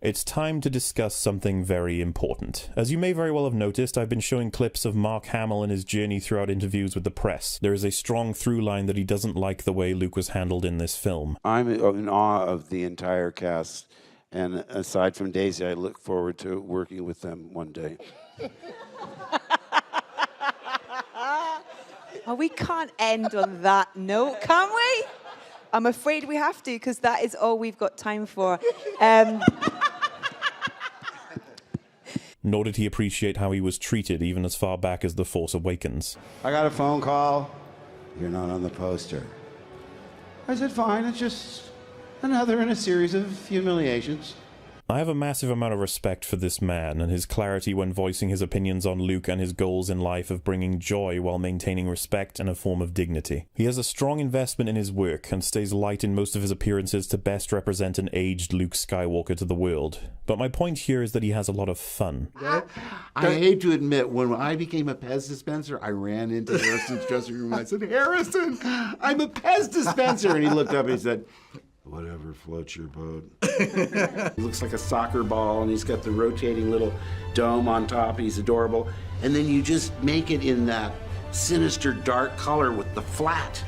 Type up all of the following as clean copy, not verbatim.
It's time to discuss something very important. As you may very well have noticed, I've been showing clips of Mark Hamill and his journey throughout interviews with the press. There is a strong through line that he doesn't like the way Luke was handled in this film. I'm in awe of the entire cast, and aside from Daisy, I look forward to working with them one day. Oh, we can't end on that note, can we? I'm afraid we have to, because that is all we've got time for. Nor did he appreciate how he was treated even as far back as The Force Awakens. I got a phone call. You're not on the poster. I said, fine, it's just another in a series of humiliations. I have a massive amount of respect for this man and his clarity when voicing his opinions on Luke and his goals in life of bringing joy while maintaining respect and a form of dignity. He has a strong investment in his work and stays light in most of his appearances to best represent an aged Luke Skywalker to the world. But my point here is that he has a lot of fun. I hate to admit, when I became a Pez dispenser, I ran into Harrison's dressing room and I said, Harrison, I'm a Pez dispenser. And he looked up and he said, whatever floats your boat. He looks like a soccer ball, and he's got the rotating little dome on top. He's adorable. And then you just make it in that sinister dark color with the flat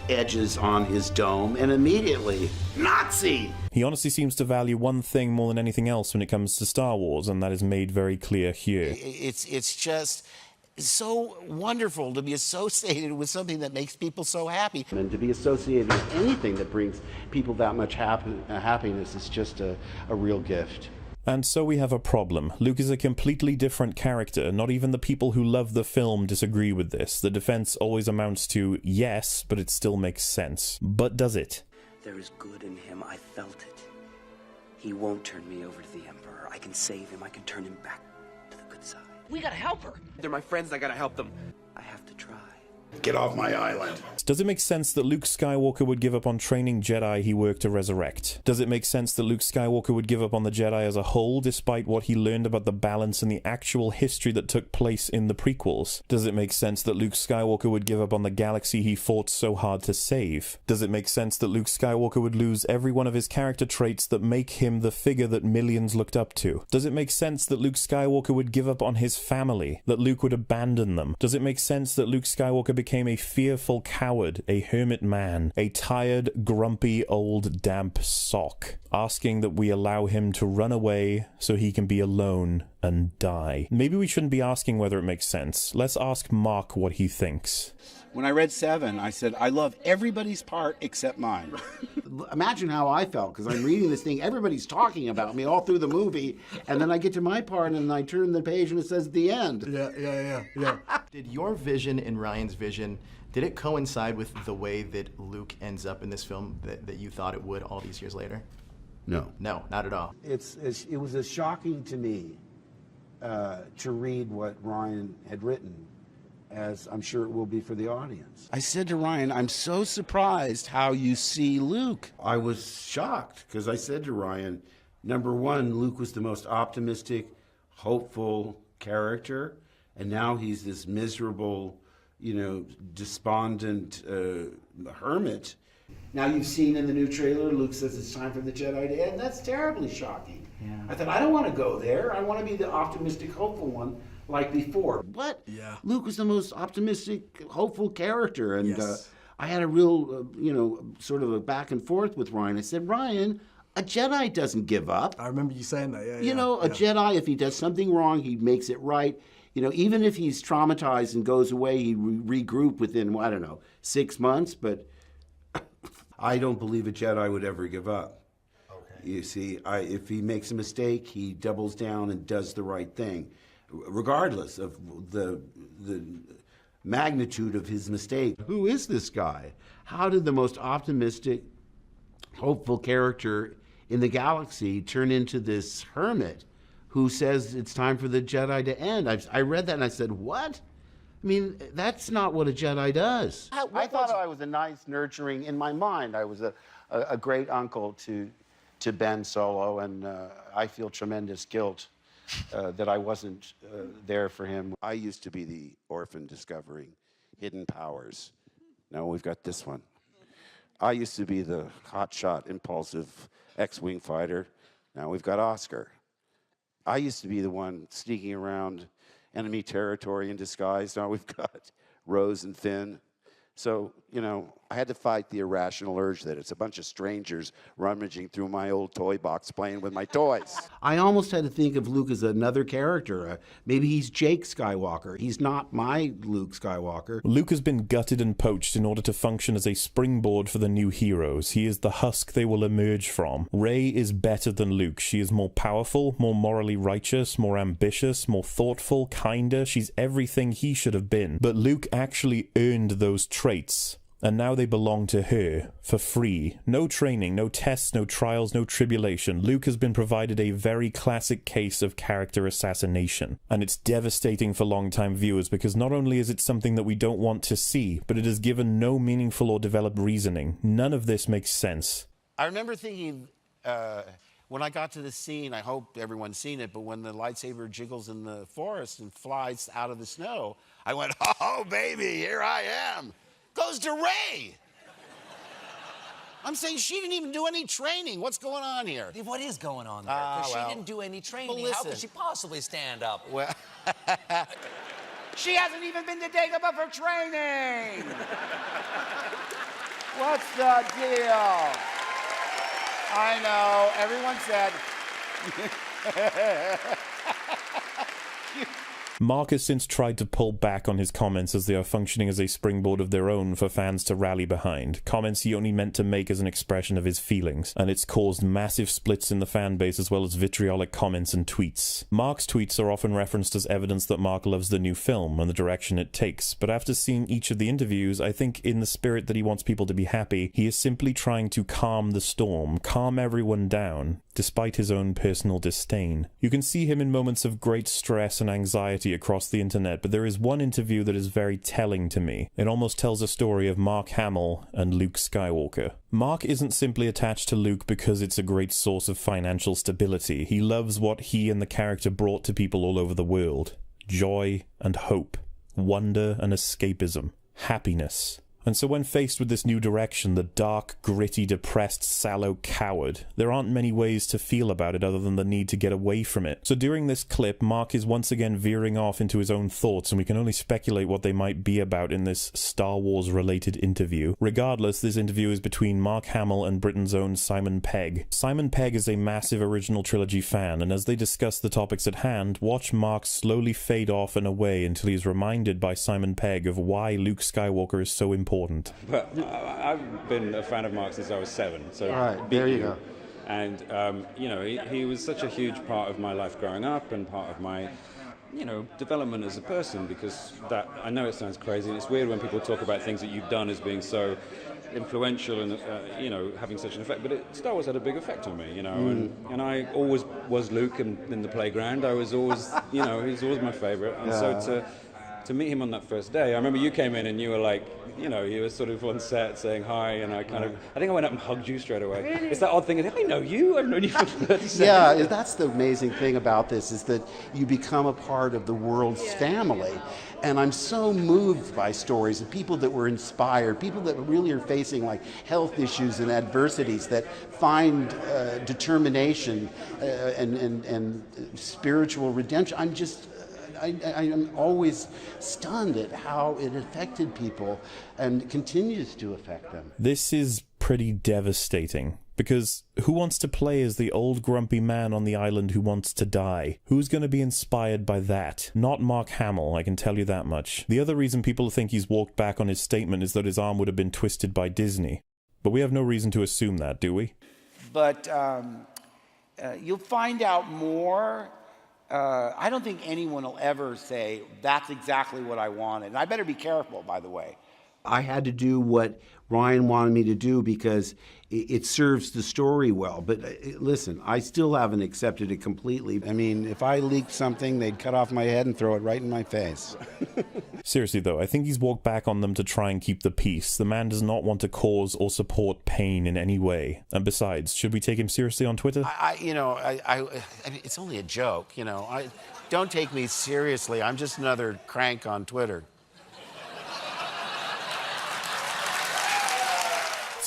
edges on his dome, and immediately, Nazi! He honestly seems to value one thing more than anything else when it comes to Star Wars, and that is made very clear here. It's just so wonderful to be associated with something that makes people so happy. And to be associated with anything that brings people that much happiness is just a real gift. And so we have a problem. Luke is a completely different character. Not even the people who love the film disagree with this. The defense always amounts to, yes, but it still makes sense. But does it? There is good in him. I felt it. He won't turn me over to the Emperor. I can save him. I can turn him back to the good side. We gotta help her. They're my friends, I gotta help them. I have to try. Get off my island. Does it make sense that Luke Skywalker would give up on training Jedi he worked to resurrect? Does it make sense that Luke Skywalker would give up on the Jedi as a whole despite what he learned about the balance and the actual history that took place in the prequels? Does it make sense that Luke Skywalker would give up on the galaxy he fought so hard to save? Does it make sense that Luke Skywalker would lose every one of his character traits that make him the figure that millions looked up to? Does it make sense that Luke Skywalker would give up on his family? That Luke would abandon them? Does it make sense that Luke Skywalker became a fearful coward, a hermit man, a tired, grumpy, old, damp sock, asking that we allow him to run away so he can be alone and die? Maybe we shouldn't be asking whether it makes sense. Let's ask Mark what he thinks. When I read 7, I said, I love everybody's part except mine. Imagine how I felt, because I'm reading this thing, everybody's talking about me all through the movie, and then I get to my part, and I turn the page, and it says the end. Yeah. Did your vision and Ryan's vision, did it coincide with the way that Luke ends up in this film that you thought it would all these years later? No. No, not at all. It was as shocking to me to read what Ryan had written as I'm sure it will be for the audience. I said to Ryan, I'm so surprised how you see Luke. I was shocked because I said to Ryan, number one, Luke was the most optimistic, hopeful character, and now he's this miserable, despondent hermit. Now you've seen in the new trailer, Luke says it's time for the Jedi to end. That's terribly shocking. Yeah. I thought, I don't want to go there. I want to be the optimistic, hopeful one like before. But Luke was the most optimistic, hopeful character. And yes. I had a real, sort of a back and forth with Ryan. I said, Ryan, a Jedi doesn't give up. I remember you saying that, a Jedi, if he does something wrong, he makes it right. Even if he's traumatized and goes away, he regroup within, 6 months. But I don't believe a Jedi would ever give up. Okay. You see, if he makes a mistake, he doubles down and does the right thing, regardless of the magnitude of his mistake. Who is this guy? How did the most optimistic, hopeful character in the galaxy turn into this hermit who says it's time for the Jedi to end? I read that and I said, what? I mean, that's not what a Jedi does. I thought I was a nice, nurturing, in my mind, I was a great uncle to Ben Solo, and I feel tremendous guilt that I wasn't there for him. I used to be the orphan discovering hidden powers. Now we've got this one. I used to be the hotshot, impulsive X-Wing fighter, Now we've got Oscar. I used to be the one sneaking around enemy territory in disguise. Now we've got Rose and Finn. So, you know, I had to fight the irrational urge that it's a bunch of strangers rummaging through my old toy box playing with my toys. I almost had to think of Luke as another character. Maybe he's Jake Skywalker. He's not my Luke Skywalker. Luke has been gutted and poached in order to function as a springboard for the new heroes. He is the husk they will emerge from. Rey is better than Luke. She is more powerful, more morally righteous, more ambitious, more thoughtful, kinder. She's everything he should have been. But Luke actually earned those traits. And now they belong to her, for free. No training, no tests, no trials, no tribulation. Luke has been provided a very classic case of character assassination. And it's devastating for long-time viewers because not only is it something that we don't want to see, but it is given no meaningful or developed reasoning. None of this makes sense. I remember thinking, when I got to the scene, I hope everyone's seen it, but when the lightsaber jiggles in the forest and flies out of the snow, I went, oh, baby, here I am. Goes to Rey. I'm saying she didn't even do any training. What's going on here? What is going on there? Because well, she didn't do any training. well, How could listen. she possibly stand up? Well, She hasn't even been to Dagobah for training. What's the deal? I know, everyone said. Mark has since tried to pull back on his comments as they are functioning as a springboard of their own for fans to rally behind. Comments he only meant to make as an expression of his feelings, and it's caused massive splits in the fan base as well as vitriolic comments and tweets. Mark's tweets are often referenced as evidence that Mark loves the new film and the direction it takes, but after seeing each of the interviews, I think in the spirit that he wants people to be happy, he is simply trying to calm the storm, calm everyone down, despite his own personal disdain. You can see him in moments of great stress and anxiety across the internet, but there is one interview that is very telling to me. It almost tells a story of Mark Hamill and Luke Skywalker. Mark isn't simply attached to Luke because it's a great source of financial stability. He loves what he and the character brought to people all over the world. Joy and hope. Wonder and escapism. Happiness. And so when faced with this new direction, the dark, gritty, depressed, sallow coward, there aren't many ways to feel about it other than the need to get away from it. So during this clip, Mark is once again veering off into his own thoughts, and we can only speculate what they might be about in this Star Wars-related interview. Regardless, this interview is between Mark Hamill and Britain's own Simon Pegg. Simon Pegg is a massive original trilogy fan, and as they discuss the topics at hand, watch Mark slowly fade off and away until he is reminded by Simon Pegg of why Luke Skywalker is so important. But I've been a fan of Mark since I was 7. So All right, there you go. And you know, he was such a huge part of my life growing up and part of my, you know, development as a person. Because that, I know it sounds crazy, and it's weird when people talk about things that you've done as being so influential and you know, having such an effect. But Star Wars had a big effect on me, you know. And I always was Luke in the playground. I was always, you know, he was always my favorite. And so to meet him on that first day, I remember you came in and you were like, you know, you were sort of on set saying hi, and I think I went up and hugged you straight away. Really? It's that odd thing, I know you, I've known you for 30 seconds. Yeah, that's the amazing thing about this, is that you become a part of the world's family. And I'm so moved by stories of people that were inspired, people that really are facing like health issues and adversities, that find determination and spiritual redemption. I'm always stunned at how it affected people and continues to affect them. This is pretty devastating, because who wants to play as the old grumpy man on the island who wants to die? Who's going to be inspired by that? Not Mark Hamill, I can tell you that much. The other reason people think he's walked back on his statement is that his arm would have been twisted by Disney. But we have no reason to assume that, do we? But you'll find out more. I don't think anyone will ever say, that's exactly what I wanted. And I better be careful, by the way. I had to do what Ryan wanted me to do because it serves the story well. But listen, I still haven't accepted it completely. I mean, if I leaked something, they'd cut off my head and throw it right in my face. Seriously though, I think he's walked back on them to try and keep the peace. The man does not want to cause or support pain in any way. And besides, should we take him seriously on Twitter? I mean, it's only a joke, you know. Don't take me seriously. I'm just another crank on Twitter.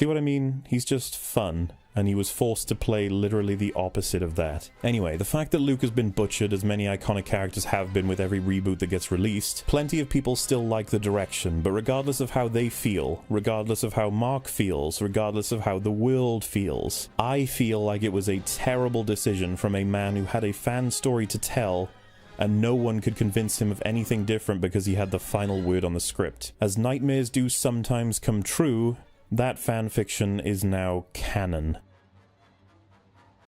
See what I mean? He's just fun, and he was forced to play literally the opposite of that. Anyway, the fact that Luke has been butchered, as many iconic characters have been with every reboot that gets released, plenty of people still like the direction, but regardless of how they feel, regardless of how Mark feels, regardless of how the world feels, I feel like it was a terrible decision from a man who had a fan story to tell, and no one could convince him of anything different because he had the final word on the script. As nightmares do sometimes come true, that fanfiction is now canon.